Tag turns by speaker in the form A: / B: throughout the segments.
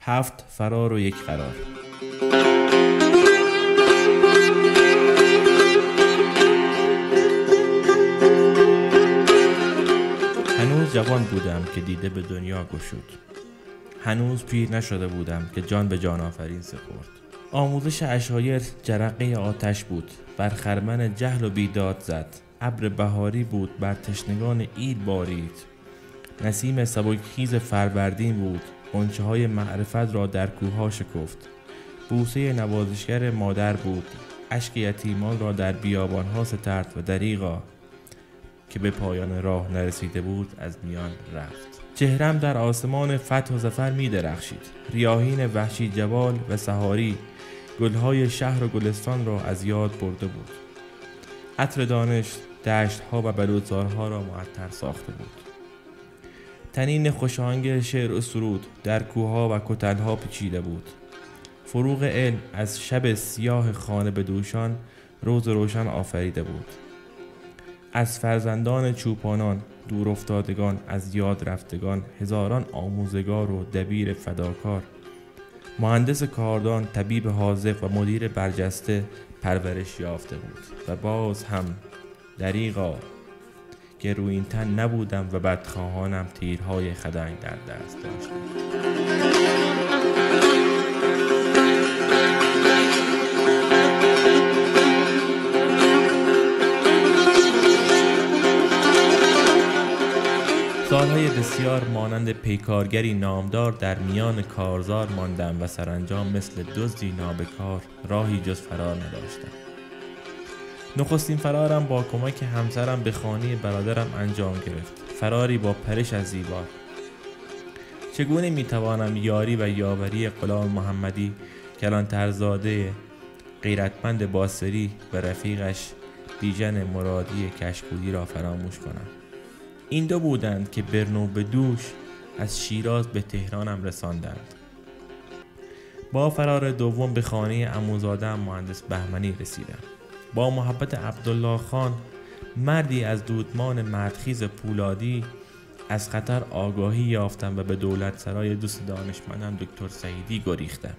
A: 7 فرار و 1 قرار. هنوز جوان بودم که دیده به دنیا گشود. هنوز پیر نشده بودم که جان به جان آفرین سپرد. آموزش عشایر جرقه آتش بود، بر خرمن جهل و بیداد زد. ابر بهاری بود بر تشنگان عید بارید. نسیم سبکخیز فروردین بود، غنچه های معرفت را در کوه‌ها شکفت. بوسه نوازشگر مادر بود، اشک یتیمان را در بیابان‌ها سترد و دریغا که به پایان راه نرسیده بود از میان رفت. چهرم در آسمان فتح و ظفر می درخشید. ریاحین وحشی جبال و سحاری گلهای شهر و گلستان را از یاد برده بود. عطر دانش دشت‌ها و بلوط‌زارها را معطر ساخته بود. تنین خوشاهنگ شعر و سرود در کوه‌ها و کتل‌ها پیچیده بود. فروغ علم از شب سیاه خانه به دوشان روز روشن آفریده بود. از فرزندان چوپانان، دور افتادگان، از یاد رفتگان، هزاران آموزگار و دبیر فداکار، مهندس کاردان، طبیب حاذق و مدیر برجسته پرورش یافته بود. و باز هم دریغا که روی این تن نبودم و بدخواهانم تیرهای خدنگ در دست داشتم. سالهای بسیار مانند پیکارگری نامدار در میان کارزار ماندم و سرانجام مثل دزدی نابکار راهی جز فرار نداشتم. نخستین فرارم با کمک همسرم به خانه برادرم انجام گرفت. فراری با پرش از دیوار. چگونه میتوانم یاری و یاوری غلام محمدی کلانترزاده غیرتمند باسری و رفیقش بیژن مرادی کشکولی را فراموش کنم؟ این دو بودند که برنو به دوش از شیراز به تهرانم رساندند. با فرار دوم به خانه عموزاده‌ام مهندس بهمنی رسیدم. با محبت عبدالله خان، مردی از دودمان مردخیز پولادی، از خطر آگاهی یافتم و به دولت سرای دوست دانشمندم دکتر سعیدی گریختم.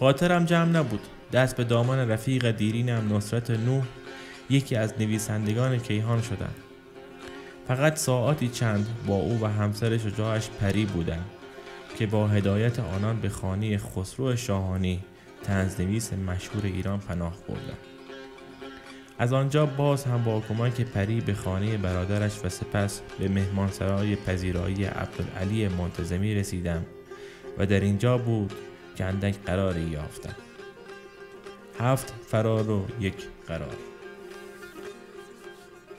A: خاطرم جمع نبود. دست به دامن رفیق دیرینم نصرت نوح، یکی از نویسندگان کیهان شدم. فقط ساعاتی چند با او و همسر شجاعش پری بودم که با هدایت آنان به خانه خسرو شاهانی، طنزنویس مشهور ایران پناه بردم. از آنجا باز هم با کمک پری به خانه برادرش و سپس به مهمانسرای پذیرایی عبدالعلی منتظمی رسیدم و در اینجا بود که اندک قراری یافتم. 7 فرار و 1 قرار.